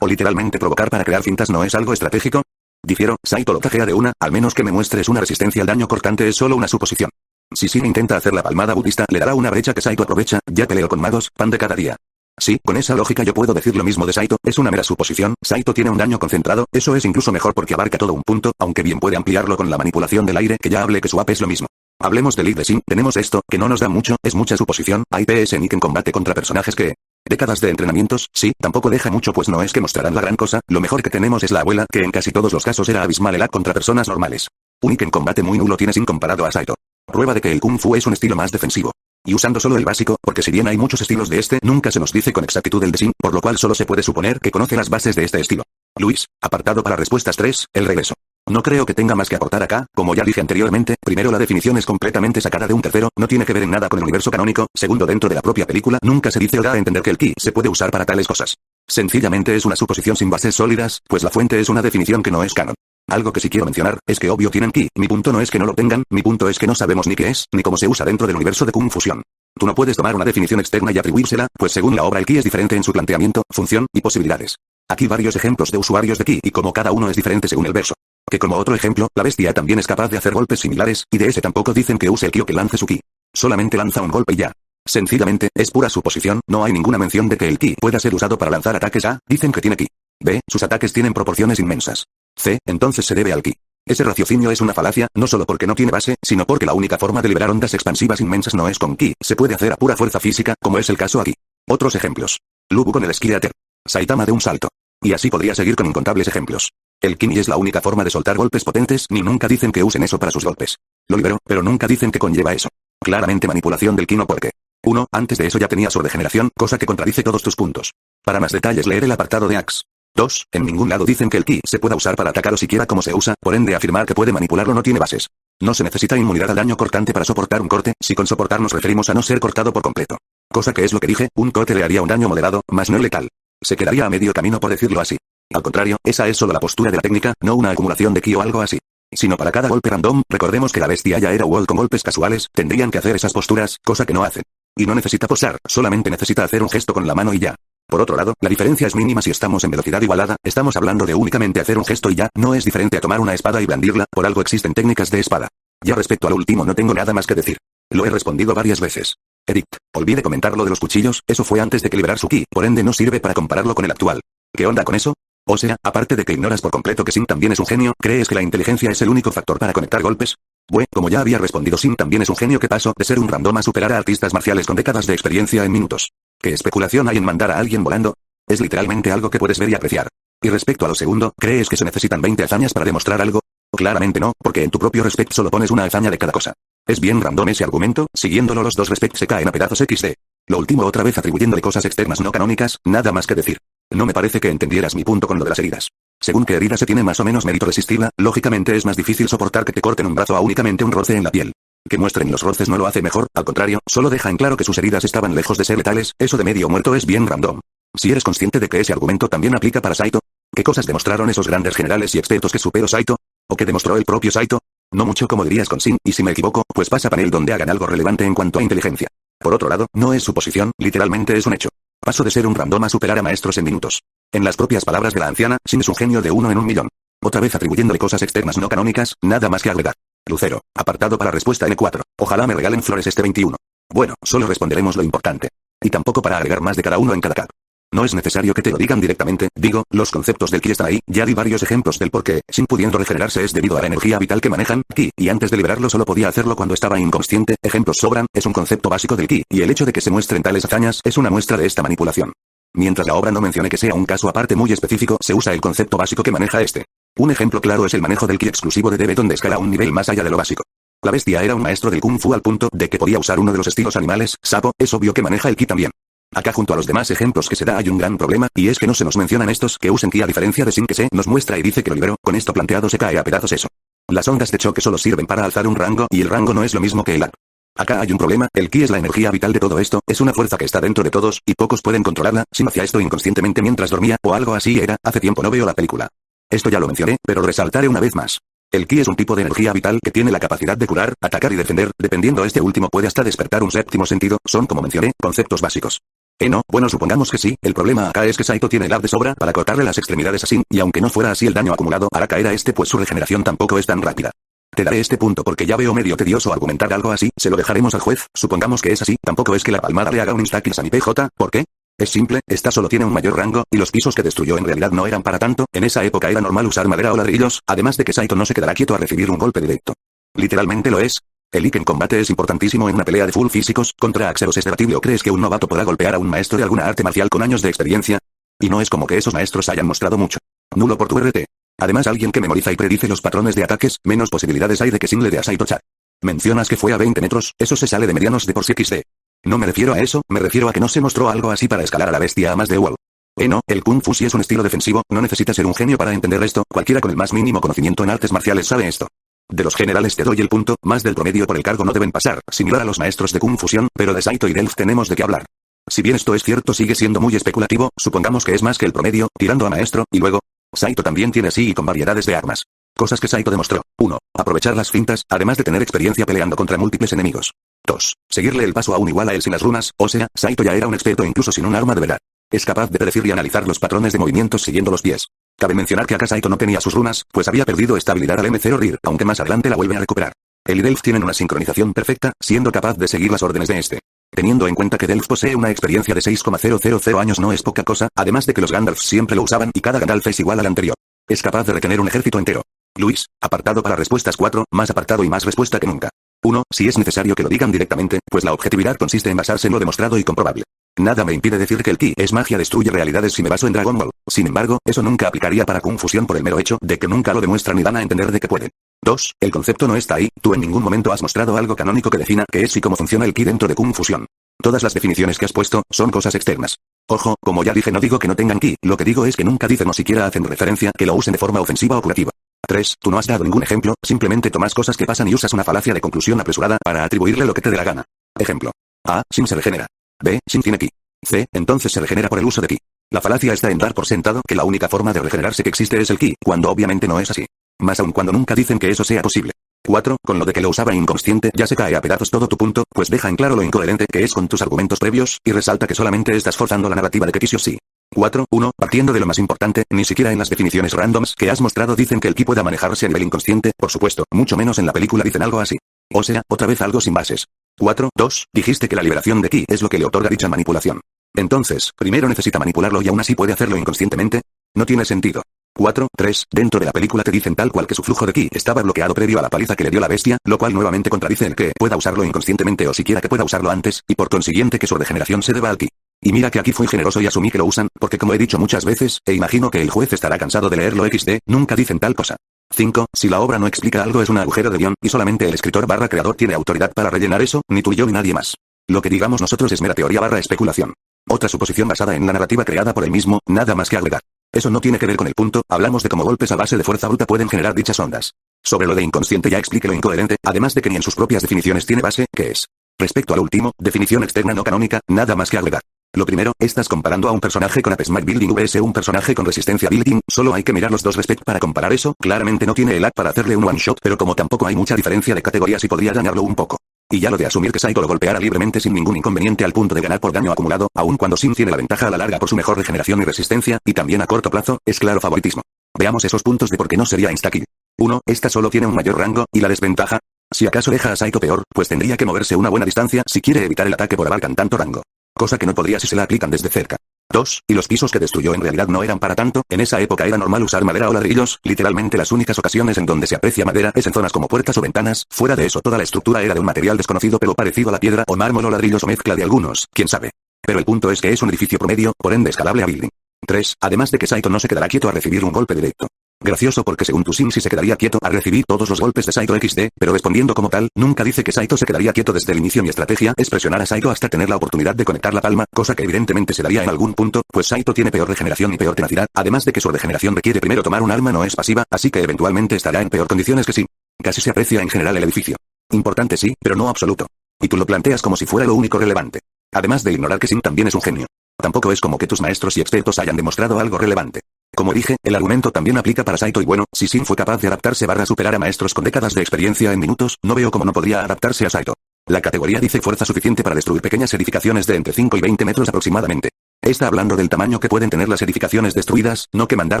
O literalmente provocar para crear fintas no es algo estratégico. Difiero, Saito lo tajea de una, al menos que me muestres una resistencia al daño cortante es solo una suposición. Si Sin intenta hacer la palmada budista le dará una brecha que Saito aprovecha, ya peleo con magos, pan de cada día. Sí, con esa lógica yo puedo decir lo mismo de Saito, es una mera suposición, Saito tiene un daño concentrado, eso es incluso mejor porque abarca todo un punto, aunque bien puede ampliarlo con la manipulación del aire que ya hablé que su AP es lo mismo. Hablemos del lead de Sin, tenemos esto, que no nos da mucho, es mucha suposición, hay PS en combate contra personajes que... Décadas de entrenamientos, sí, tampoco deja mucho pues no es que mostrarán la gran cosa, lo mejor que tenemos es la abuela, que en casi todos los casos era abismal el contra personas normales. Único en combate muy nulo tienes incomparado a Saito. Prueba de que el Kung Fu es un estilo más defensivo. Y usando solo el básico, porque si bien hay muchos estilos de este, nunca se nos dice con exactitud el de Sin, por lo cual solo se puede suponer que conoce las bases de este estilo. Luis, apartado para respuestas 3, el regreso. No creo que tenga más que aportar acá, como ya dije anteriormente, primero la definición es completamente sacada de un tercero, no tiene que ver en nada con el universo canónico, segundo dentro de la propia película nunca se dice o da a entender que el ki se puede usar para tales cosas. Sencillamente es una suposición sin bases sólidas, pues la fuente es una definición que no es canon. Algo que sí quiero mencionar, es que obvio tienen ki, mi punto no es que no lo tengan, mi punto es que no sabemos ni qué es, ni cómo se usa dentro del universo de Kung Fusión. Tú no puedes tomar una definición externa y atribuírsela, pues según la obra el ki es diferente en su planteamiento, función, y posibilidades. Aquí varios ejemplos de usuarios de ki y como cada uno es diferente según el verso. Que como otro ejemplo, la bestia también es capaz de hacer golpes similares, y de ese tampoco dicen que use el ki o que lance su ki. Solamente lanza un golpe y ya. Sencillamente, es pura suposición, no hay ninguna mención de que el ki pueda ser usado para lanzar ataques A, dicen que tiene ki. B, sus ataques tienen proporciones inmensas. C, entonces se debe al ki. Ese raciocinio es una falacia, no solo porque no tiene base, sino porque la única forma de liberar ondas expansivas inmensas no es con ki, se puede hacer a pura fuerza física, como es el caso aquí. Otros ejemplos. Lubu con el esquiater. Saitama de un salto. Y así podría seguir con incontables ejemplos. El ki ni es la única forma de soltar golpes potentes, ni nunca dicen que usen eso para sus golpes. Lo liberó, pero nunca dicen que conlleva eso. Claramente manipulación del ki no porque. 1. Antes de eso ya tenía su regeneración, cosa que contradice todos tus puntos. Para más detalles leer el apartado de Axe. 2. En ningún lado dicen que el ki se pueda usar para atacar o siquiera cómo se usa, por ende afirmar que puede manipularlo no tiene bases. No se necesita inmunidad al daño cortante para soportar un corte, si con soportar nos referimos a no ser cortado por completo. Cosa que es lo que dije, un corte le haría un daño moderado, más no letal. Se quedaría a medio camino por decirlo así. Al contrario, esa es solo la postura de la técnica, no una acumulación de ki o algo así. Sino para cada golpe random, recordemos que la bestia ya era Wall con golpes casuales, tendrían que hacer esas posturas, cosa que no hacen. Y no necesita posar, solamente necesita hacer un gesto con la mano y ya. Por otro lado, la diferencia es mínima si estamos en velocidad igualada, estamos hablando de únicamente hacer un gesto y ya, no es diferente a tomar una espada y blandirla, por algo existen técnicas de espada. Ya respecto a lo último no tengo nada más que decir. Lo he respondido varias veces. Edit. Olvide comentar lo de los cuchillos, eso fue antes de que liberar su ki, por ende no sirve para compararlo con el actual. ¿Qué onda con eso? O sea, aparte de que ignoras por completo que Sin también es un genio, ¿crees que la inteligencia es el único factor para conectar golpes? Bueno, como ya había respondido Sin también es un genio que pasó de ser un random a superar a artistas marciales con décadas de experiencia en minutos. ¿Qué especulación hay en mandar a alguien volando? Es literalmente algo que puedes ver y apreciar. Y respecto a lo segundo, ¿crees que se necesitan 20 hazañas para demostrar algo? Claramente no, porque en tu propio respect solo pones una hazaña de cada cosa. Es bien random ese argumento, siguiéndolo los dos respect se caen a pedazos XD. Lo último otra vez atribuyéndole cosas externas no canónicas, nada más que decir. No me parece que entendieras mi punto con lo de las heridas. Según que herida se tiene más o menos mérito resistirla, lógicamente es más difícil soportar que te corten un brazo a únicamente un roce en la piel. Que muestren los roces no lo hace mejor, al contrario, solo deja en claro que sus heridas estaban lejos de ser letales, eso de medio muerto es bien random. Si eres consciente de que ese argumento también aplica para Saito, ¿qué cosas demostraron esos grandes generales y expertos que superó Saito? ¿O qué demostró el propio Saito? No mucho como dirías con Sin, y si me equivoco, pues pasa panel donde hagan algo relevante en cuanto a inteligencia. Por otro lado, no es suposición, literalmente es un hecho. Paso de ser un random a superar a maestros en minutos. En las propias palabras de la anciana, Sin es un genio de 1 en 1.000.000. Otra vez atribuyéndole cosas externas no canónicas, nada más que agregar. Lucero, apartado para respuesta N4. Ojalá me regalen flores este 21. Bueno, solo responderemos lo importante. Y tampoco para agregar más de cada uno en cada cap. No es necesario que te lo digan directamente, digo, los conceptos del ki están ahí, ya di varios ejemplos del por qué, Sin pudiendo regenerarse es debido a la energía vital que manejan, ki, y antes de liberarlo solo podía hacerlo cuando estaba inconsciente, ejemplos sobran, es un concepto básico del ki, y el hecho de que se muestren tales hazañas es una muestra de esta manipulación. Mientras la obra no mencione que sea un caso aparte muy específico, se usa el concepto básico que maneja este. Un ejemplo claro es el manejo del ki exclusivo de Debe donde escala un nivel más allá de lo básico. La bestia era un maestro del Kung Fu al punto de que podía usar uno de los estilos animales, sapo, es obvio que maneja el ki también. Acá junto a los demás ejemplos que se da hay un gran problema, y es que no se nos mencionan estos que usen ki a diferencia de Sin que se nos muestra y dice que lo liberó, con esto planteado se cae a pedazos eso. Las ondas de choque solo sirven para alzar un rango y el rango no es lo mismo que el AP. Acá hay un problema, el ki es la energía vital de todo esto, es una fuerza que está dentro de todos, y pocos pueden controlarla, Sin hacía esto inconscientemente mientras dormía, o algo así era, hace tiempo no veo la película. Esto ya lo mencioné, pero resaltaré una vez más. El ki es un tipo de energía vital que tiene la capacidad de curar, atacar y defender, dependiendo este último puede hasta despertar un séptimo sentido, son como mencioné, conceptos básicos. No, bueno supongamos que sí, el problema acá es que Saito tiene el AP de sobra para cortarle las extremidades a Sin, y aunque no fuera así el daño acumulado hará caer a este pues su regeneración tampoco es tan rápida. Te daré este punto porque ya veo medio tedioso argumentar algo así, se lo dejaremos al juez, supongamos que es así, tampoco es que la palmada le haga un insta-kills a mi PJ, ¿por qué? Es simple, esta solo tiene un mayor rango, y los pisos que destruyó en realidad no eran para tanto, en esa época era normal usar madera o ladrillos, además de que Saito no se quedará quieto a recibir un golpe directo. Literalmente lo es. El IQ en combate es importantísimo en una pelea de full físicos, contra Axeros es debatible o crees que un novato podrá golpear a un maestro de alguna arte marcial con años de experiencia. Y no es como que esos maestros hayan mostrado mucho. Nulo por tu RT. Además alguien que memoriza y predice los patrones de ataques, menos posibilidades hay de que Sin le dé a Saito chat. Mencionas que fue a 20 metros, eso se sale de medianos de por sí XD. No me refiero a eso, me refiero a que no se mostró algo así para escalar a la bestia a más de WoW. No, el Kung Fu sí es un estilo defensivo, no necesitas ser un genio para entender esto, cualquiera con el más mínimo conocimiento en artes marciales sabe esto. De los generales te doy el punto, más del promedio por el cargo no deben pasar, similar a los maestros de Kung Fusión, pero de Saito y Delph tenemos de qué hablar. Si bien esto es cierto sigue siendo muy especulativo, supongamos que es más que el promedio, tirando a maestro, y luego, Saito también tiene así y con variedades de armas. Cosas que Saito demostró. 1. Aprovechar las fintas, además de tener experiencia peleando contra múltiples enemigos. 2. Seguirle el paso a un igual a él sin las runas, o sea, Saito ya era un experto incluso sin un arma de verdad. Es capaz de predecir y analizar los patrones de movimientos siguiendo los pies. Cabe mencionar que acá Saito no tenía sus runas, pues había perdido estabilidad al M0 RIR, aunque más adelante la vuelve a recuperar. Él y Delph tienen una sincronización perfecta, siendo capaz de seguir las órdenes de este. Teniendo en cuenta que Delph posee una experiencia de 6,000 años no es poca cosa, además de que los Gandalfs siempre lo usaban y cada Gandalf es igual al anterior. Es capaz de retener un ejército entero. Luis, apartado para respuestas 4, más apartado y más respuesta que nunca. 1. Si es necesario que lo digan directamente, pues la objetividad consiste en basarse en lo demostrado y comprobable. Nada me impide decir que el ki es magia destruye realidades si me baso en Dragon Ball. Sin embargo, eso nunca aplicaría para Kung Fusión por el mero hecho de que nunca lo demuestran ni dan a entender de que pueden. 2. El concepto no está ahí, tú en ningún momento has mostrado algo canónico que defina qué es y cómo funciona el ki dentro de Kung Fusión. Todas las definiciones que has puesto son cosas externas. Ojo, como ya dije no digo que no tengan ki, lo que digo es que nunca dicen o siquiera hacen referencia que lo usen de forma ofensiva o curativa. 3. Tú no has dado ningún ejemplo, simplemente tomas cosas que pasan y usas una falacia de conclusión apresurada para atribuirle lo que te dé la gana. Ejemplo. A. Shin se regenera. B. Shin tiene ki. C. Entonces se regenera por el uso de ki. La falacia está en dar por sentado que la única forma de regenerarse que existe es el ki, cuando obviamente no es así. Más aún cuando nunca dicen que eso sea posible. 4. Con lo de que lo usaba inconsciente ya se cae a pedazos todo tu punto, pues deja en claro lo incoherente que es con tus argumentos previos, y resalta que solamente estás forzando la narrativa de que quiso sí. 4. 1. Partiendo de lo más importante, ni siquiera en las definiciones randoms que has mostrado dicen que el ki pueda manejarse a nivel inconsciente, por supuesto, mucho menos en la película dicen algo así. O sea, otra vez algo sin bases. 4. 2. Dijiste que la liberación de ki es lo que le otorga dicha manipulación. Entonces, primero necesita manipularlo y aún así puede hacerlo inconscientemente. No tiene sentido. 4. 3. Dentro de la película te dicen tal cual que su flujo de ki estaba bloqueado previo a la paliza que le dio la bestia, lo cual nuevamente contradice el que pueda usarlo inconscientemente o siquiera que pueda usarlo antes, y por consiguiente que su regeneración se deba al ki. Y mira que aquí fui generoso y asumí que lo usan, porque como he dicho muchas veces, e imagino que el juez estará cansado de leerlo XD, nunca dicen tal cosa. 5. Si la obra no explica algo es un agujero de guión, y solamente el escritor / creador tiene autoridad para rellenar eso, ni tú y yo ni nadie más. Lo que digamos nosotros es mera teoría / especulación. Otra suposición basada en la narrativa creada por él mismo, nada más que agregar. Eso no tiene que ver con el punto, hablamos de cómo golpes a base de fuerza bruta pueden generar dichas ondas. Sobre lo de inconsciente ya expliqué lo incoherente, además de que ni en sus propias definiciones tiene base, que es. Respecto al último, definición externa no canónica, nada más que agregar. Lo primero, estás comparando a un personaje con Ape Smite Building vs un personaje con Resistencia Building, solo hay que mirar los dos respect para comparar eso, claramente no tiene el AP para hacerle un one shot, pero como tampoco hay mucha diferencia de categorías y podría dañarlo un poco. Y ya lo de asumir que Saito lo golpeara libremente sin ningún inconveniente al punto de ganar por daño acumulado, aun cuando Shin tiene la ventaja a la larga por su mejor regeneración y resistencia, y también a corto plazo, es claro favoritismo. Veamos esos puntos de por qué no sería insta-kill. 1. Esta solo tiene un mayor rango, y la desventaja. Si acaso deja a Saito peor, pues tendría que moverse una buena distancia si quiere evitar el ataque por abarcan tanto rango. Cosa que no podría si se la aplican desde cerca. 2. Y los pisos que destruyó en realidad no eran para tanto, en esa época era normal usar madera o ladrillos, literalmente las únicas ocasiones en donde se aprecia madera es en zonas como puertas o ventanas, fuera de eso toda la estructura era de un material desconocido pero parecido a la piedra o mármol o ladrillos o mezcla de algunos, quién sabe. Pero el punto es que es un edificio promedio, por ende escalable a building. 3. Además de que Saito no se quedará quieto a recibir un golpe directo. Gracioso porque según tu sim sí se quedaría quieto a recibir todos los golpes de Saito XD, pero respondiendo como tal, nunca dice que Saito se quedaría quieto desde el inicio. Mi estrategia es presionar a Saito hasta tener la oportunidad de conectar la palma, cosa que evidentemente se daría en algún punto, pues Saito tiene peor regeneración y peor tenacidad, además de que su regeneración requiere primero tomar un arma no es pasiva, así que eventualmente estará en peor condiciones que sí. Casi se aprecia en general el edificio. Importante sí, pero no absoluto. Y tú lo planteas como si fuera lo único relevante. Además de ignorar que Sin también es un genio. Tampoco es como que tus maestros y expertos hayan demostrado algo relevante. Como dije, el argumento también aplica para Saito y bueno, si Sin fue capaz de adaptarse / superar a maestros con décadas de experiencia en minutos, no veo cómo no podría adaptarse a Saito. La categoría dice fuerza suficiente para destruir pequeñas edificaciones de entre 5 y 20 metros aproximadamente. Está hablando del tamaño que pueden tener las edificaciones destruidas, no que mandar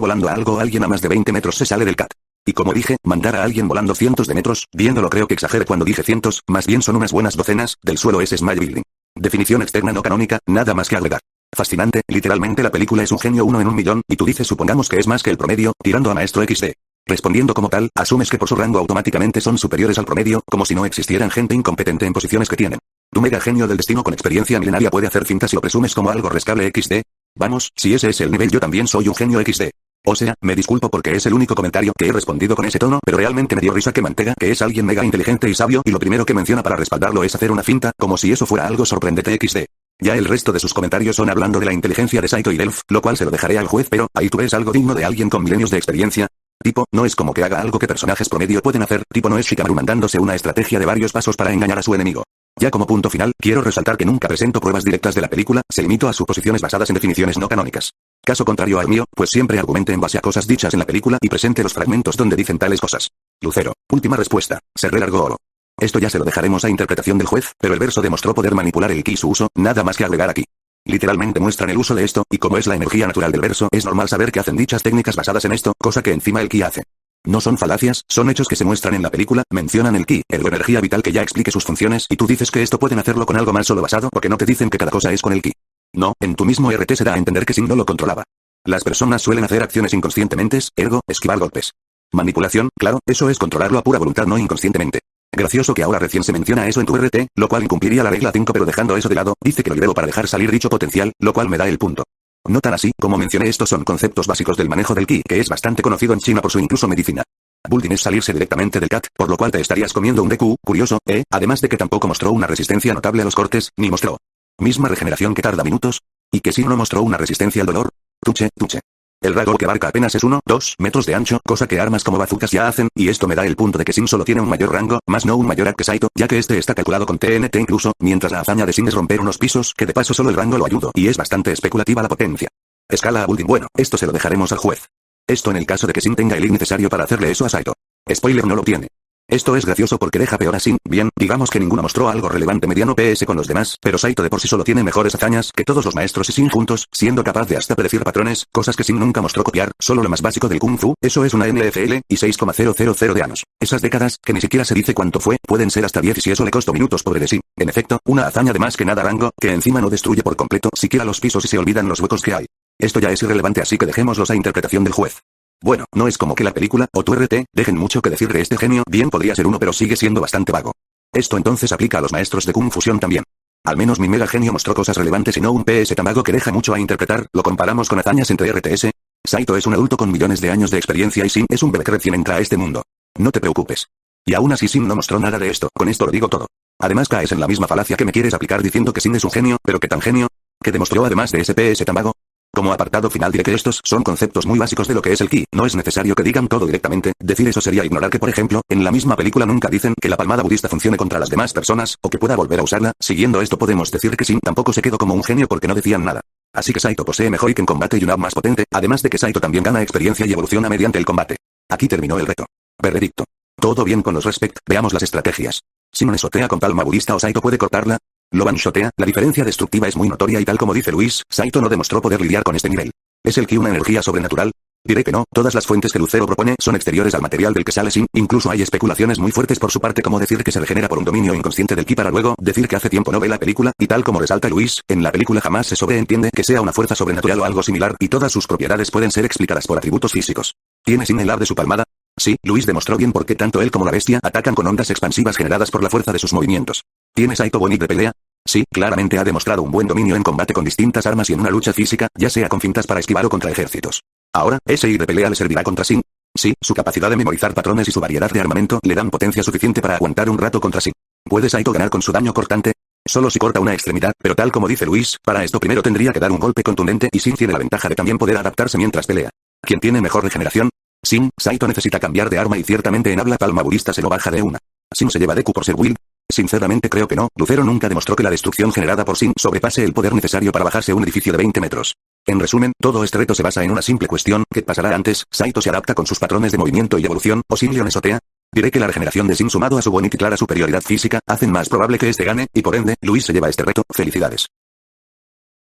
volando a algo o alguien a más de 20 metros se sale del cat. Y como dije, mandar a alguien volando cientos de metros, viéndolo creo que exagere cuando dije cientos, más bien son unas buenas docenas, del suelo es Smile Building. Definición externa no canónica, nada más que agregar. Fascinante, literalmente la película es un genio 1 en 1.000.000, y tú dices supongamos que es más que el promedio, tirando a maestro XD. Respondiendo como tal, asumes que por su rango automáticamente son superiores al promedio, como si no existieran gente incompetente en posiciones que tienen. Tu mega genio del destino con experiencia milenaria puede hacer fintas y lo presumes como algo rescable XD. Vamos, si ese es el nivel yo también soy un genio XD. O sea, me disculpo porque es el único comentario que he respondido con ese tono, pero realmente me dio risa que Mantega, que es alguien mega inteligente y sabio, y lo primero que menciona para respaldarlo es hacer una finta, como si eso fuera algo sorprendente XD. Ya el resto de sus comentarios son hablando de la inteligencia de Saito y Delph, lo cual se lo dejaré al juez, pero, ahí tú ves algo digno de alguien con milenios de experiencia. Tipo, no es como que haga algo que personajes promedio pueden hacer, tipo no es Shikamaru mandándose una estrategia de varios pasos para engañar a su enemigo. Ya como punto final, quiero resaltar que nunca presento pruebas directas de la película, se limito a suposiciones basadas en definiciones no canónicas. Caso contrario al mío, pues siempre argumente en base a cosas dichas en la película y presente los fragmentos donde dicen tales cosas. Lucero. Última respuesta. Se relargó oro. Esto ya se lo dejaremos a interpretación del juez, pero el verso demostró poder manipular el ki y su uso, nada más que agregar aquí. Literalmente muestran el uso de esto, y como es la energía natural del verso, es normal saber que hacen dichas técnicas basadas en esto, cosa que encima el ki hace. No son falacias, son hechos que se muestran en la película, mencionan el ki, el energía vital que ya explique sus funciones, y tú dices que esto pueden hacerlo con algo más solo basado, porque no te dicen que cada cosa es con el ki. No, en tu mismo RT se da a entender que Sin no lo controlaba. Las personas suelen hacer acciones inconscientemente, ergo, esquivar golpes. Manipulación, claro, eso es controlarlo a pura voluntad no inconscientemente. Gracioso que ahora recién se menciona eso en tu RT, lo cual incumpliría la regla 5 pero dejando eso de lado, dice que lo libero para dejar salir dicho potencial, lo cual me da el punto. No tan así, como mencioné estos son conceptos básicos del manejo del ki, que es bastante conocido en China por su incluso medicina. Bulldin es salirse directamente del cat, por lo cual te estarías comiendo un DQ, curioso, además de que tampoco mostró una resistencia notable a los cortes, ni mostró misma regeneración que tarda minutos, y que sí no mostró una resistencia al dolor. Tuche. El rango que abarca apenas es 1-2 metros de ancho, cosa que armas como bazucas ya hacen, y esto me da el punto de que Sin solo tiene un mayor rango, más no un mayor at que Saito, ya que este está calculado con TNT incluso, mientras la hazaña de Sin es romper unos pisos, que de paso solo el rango lo ayuda, y es bastante especulativa la potencia. Escala a Bulldin. Bueno, esto se lo dejaremos al juez. Esto en el caso de que Sin tenga el necesario para hacerle eso a Saito. Spoiler, no lo tiene. Esto es gracioso porque deja peor a Sin, bien, digamos que ninguno mostró algo relevante mediano PS con los demás, pero Saito de por sí solo tiene mejores hazañas que todos los maestros y Sin juntos, siendo capaz de hasta predecir patrones, cosas que Sin nunca mostró copiar, solo lo más básico del Kung Fu, eso es una NFL, y 6,000 de años. Esas décadas, que ni siquiera se dice cuánto fue, pueden ser hasta 10 y si eso le costó minutos pobre de Sin. En efecto, una hazaña de más que nada rango, que encima no destruye por completo siquiera los pisos y se olvidan los huecos que hay. Esto ya es irrelevante así que dejémoslos a interpretación del juez. Bueno, no es como que la película, o tu RT, dejen mucho que decir de este genio, bien podría ser uno pero sigue siendo bastante vago. Esto entonces aplica a los maestros de Kung Fusión también. Al menos mi mega genio mostró cosas relevantes y no un PS tan vago que deja mucho a interpretar, lo comparamos con hazañas entre RTS. Saito es un adulto con millones de años de experiencia y Sin es un bebé que recién entra a este mundo. No te preocupes. Y aún así Sin no mostró nada de esto, con esto lo digo todo. Además caes en la misma falacia que me quieres aplicar diciendo que Sin es un genio, pero que tan genio, que demostró además de ese PS tan vago. Como apartado final diré que estos son conceptos muy básicos de lo que es el ki, no es necesario que digan todo directamente, decir eso sería ignorar que por ejemplo, en la misma película nunca dicen que la palmada budista funcione contra las demás personas, o que pueda volver a usarla, siguiendo esto podemos decir que Sin tampoco se quedó como un genio porque no decían nada. Así que Saito posee mejor que en combate y una más potente, además de que Saito también gana experiencia y evoluciona mediante el combate. Aquí terminó el reto. Veredicto. Todo bien con los respect, veamos las estrategias. Sin one-shotea con palma budista o Saito puede cortarla. Lo one-shotea, la diferencia destructiva es muy notoria y tal como dice Luis, Saito no demostró poder lidiar con este nivel. ¿Es el ki una energía sobrenatural? Diré que no, todas las fuentes que Lucero propone son exteriores al material del que sale Sin, incluso hay especulaciones muy fuertes por su parte como decir que se regenera por un dominio inconsciente del ki para luego decir que hace tiempo no ve la película, y tal como resalta Luis, en la película jamás se sobreentiende que sea una fuerza sobrenatural o algo similar, y todas sus propiedades pueden ser explicadas por atributos físicos. ¿Tiene Sin el hab de su palmada? Sí, Luis demostró bien por qué tanto él como la bestia atacan con ondas expansivas generadas por la fuerza de sus movimientos. ¿Tiene Saito buen hit de pelea? Sí, claramente ha demostrado un buen dominio en combate con distintas armas y en una lucha física, ya sea con fintas para esquivar o contra ejércitos. Ahora, ¿ese hit de pelea le servirá contra Sin? Sí, su capacidad de memorizar patrones y su variedad de armamento le dan potencia suficiente para aguantar un rato contra Sin. ¿Puede Saito ganar con su daño cortante? Solo si corta una extremidad, pero tal como dice Luis, para esto primero tendría que dar un golpe contundente y Sin tiene la ventaja de también poder adaptarse mientras pelea. ¿Quién tiene mejor regeneración? Sin, Saito necesita cambiar de arma y ciertamente en habla palma budista se lo baja de una. Sin se lleva Deku por ser Will. Sinceramente creo que no, Lucero nunca demostró que la destrucción generada por Sin sobrepase el poder necesario para bajarse un edificio de 20 metros. En resumen, todo este reto se basa en una simple cuestión, ¿qué pasará antes? ¿Saito se adapta con sus patrones de movimiento y evolución, o Sin leonesotea? Diré que la regeneración de Sin sumado a su bonita y clara superioridad física, hacen más probable que este gane, y por ende, Luis se lleva este reto, felicidades.